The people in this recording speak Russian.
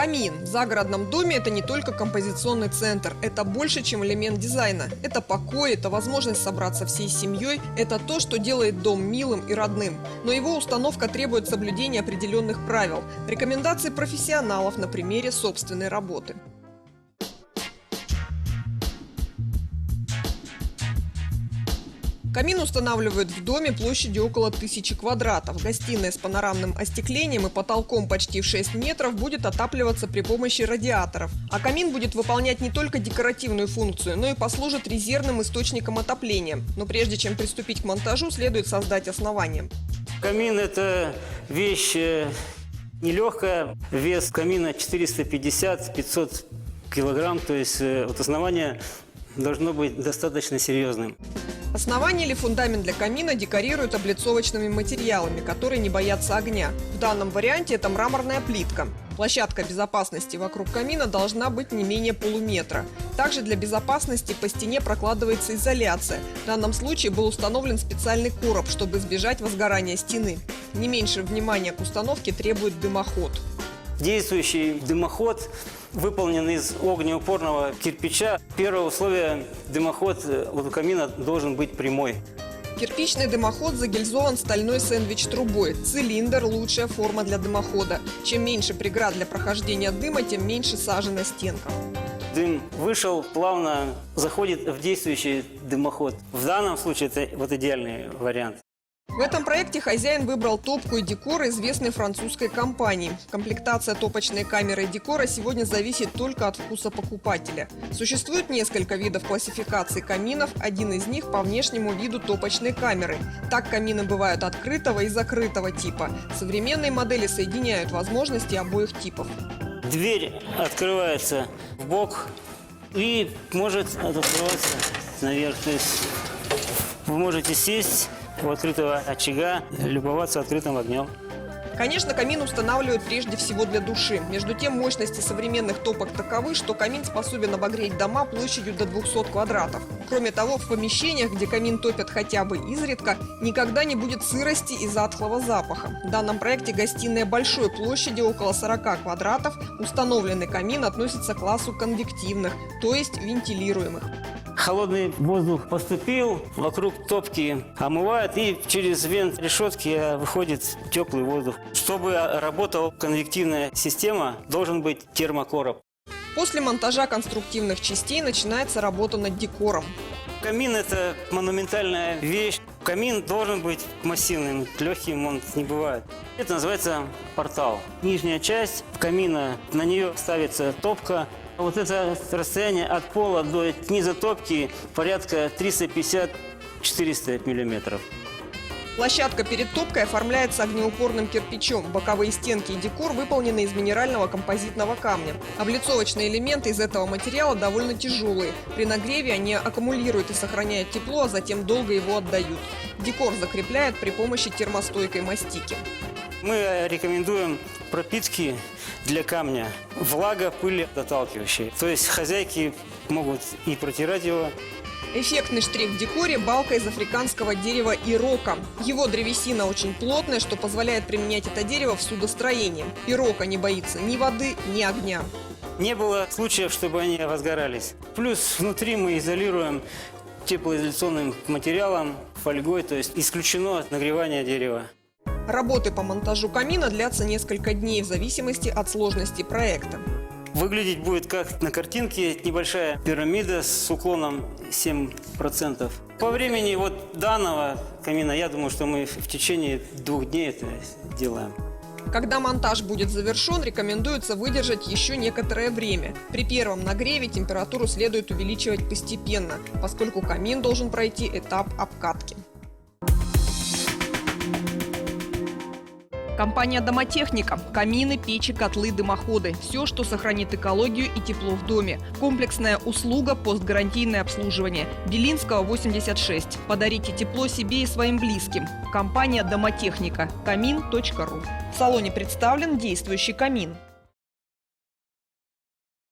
Камин в загородном доме – это не только композиционный центр, это больше, чем элемент дизайна. Это покой, это возможность собраться всей семьей, это то, что делает дом милым и родным. Но его установка требует соблюдения определенных правил, рекомендаций профессионалов на примере собственной работы. Камин устанавливают в доме площадью около 1000 квадратов. Гостиная с панорамным остеклением и потолком почти в 6 метров будет отапливаться при помощи радиаторов. А камин будет выполнять не только декоративную функцию, но и послужит резервным источником отопления. Но прежде чем приступить к монтажу, следует создать основание. Камин – это вещь нелегкая. Вес камина 450-500 килограмм, то есть вот основание должно быть достаточно серьезным. Основание или фундамент для камина декорируют облицовочными материалами, которые не боятся огня. В данном варианте это мраморная плитка. Площадка безопасности вокруг камина должна быть не менее полуметра. Также для безопасности по стене прокладывается изоляция. В данном случае был установлен специальный короб, чтобы избежать возгорания стены. Не меньше внимания к установке требует дымоход. Действующий дымоход выполнен из огнеупорного кирпича. Первое условие – дымоход у камина должен быть прямой. Кирпичный дымоход загильзован стальной сэндвич-трубой. Цилиндр – лучшая форма для дымохода. Чем меньше преград для прохождения дыма, тем меньше сажи на стенках. Дым вышел, плавно заходит в действующий дымоход. В данном случае это вот идеальный вариант. В этом проекте хозяин выбрал топку и декор известной французской компании. Комплектация топочной камеры и декора сегодня зависит только от вкуса покупателя. Существует несколько видов классификации каминов, один из них по внешнему виду топочной камеры. Так камины бывают открытого и закрытого типа. Современные модели соединяют возможности обоих типов. Дверь открывается в бок и может открываться наверх. То есть вы можете сесть у открытого очага, любоваться открытым огнем. Конечно, камин устанавливают прежде всего для души. Между тем, мощности современных топок таковы, что камин способен обогреть дома площадью до 200 квадратов. Кроме того, в помещениях, где камин топят хотя бы изредка, никогда не будет сырости и затхлого запаха. В данном проекте гостиная большой площади, около 40 квадратов, установленный камин относится к классу конвективных, то есть вентилируемых. Холодный воздух поступил, вокруг топки омывает, и через вент решетки выходит теплый воздух. Чтобы работала конвективная система, должен быть термокороб. После монтажа конструктивных частей начинается работа над декором. Камин – это монументальная вещь. Камин должен быть массивным, легким он не бывает. Это называется портал. Нижняя часть камина, на нее ставится топка. Вот это расстояние от пола до низа топки порядка 350-400 миллиметров. Площадка перед топкой оформляется огнеупорным кирпичом. Боковые стенки и декор выполнены из минерального композитного камня. Облицовочные элементы из этого материала довольно тяжелые. При нагреве они аккумулируют и сохраняют тепло, а затем долго его отдают. Декор закрепляют при помощи термостойкой мастики. Мы рекомендуем пропитки для камня, влага, пыль отталкивающие. То есть хозяйки могут и протирать его. Эффектный штрих в декоре – балка из африканского дерева ирока. Его древесина очень плотная, что позволяет применять это дерево в судостроении. Ирока не боится ни воды, ни огня. Не было случаев, чтобы они возгорались. Плюс внутри мы изолируем теплоизоляционным материалом, фольгой, то есть исключено нагревание дерева. Работы по монтажу камина длятся несколько дней в зависимости от сложности проекта. Выглядеть будет как на картинке небольшая пирамида с уклоном 7%. По времени вот данного камина, я думаю, что мы в течение 2 дней это делаем. Когда монтаж будет завершен, рекомендуется выдержать еще некоторое время. При первом нагреве температуру следует увеличивать постепенно, поскольку камин должен пройти этап обкатки. Компания «Домотехника». Камины, печи, котлы, дымоходы. Все, что сохранит экологию и тепло в доме. Комплексная услуга, постгарантийное обслуживание. Белинского, 86. Подарите тепло себе и своим близким. Компания «Домотехника». Камин.ру. В салоне представлен действующий камин.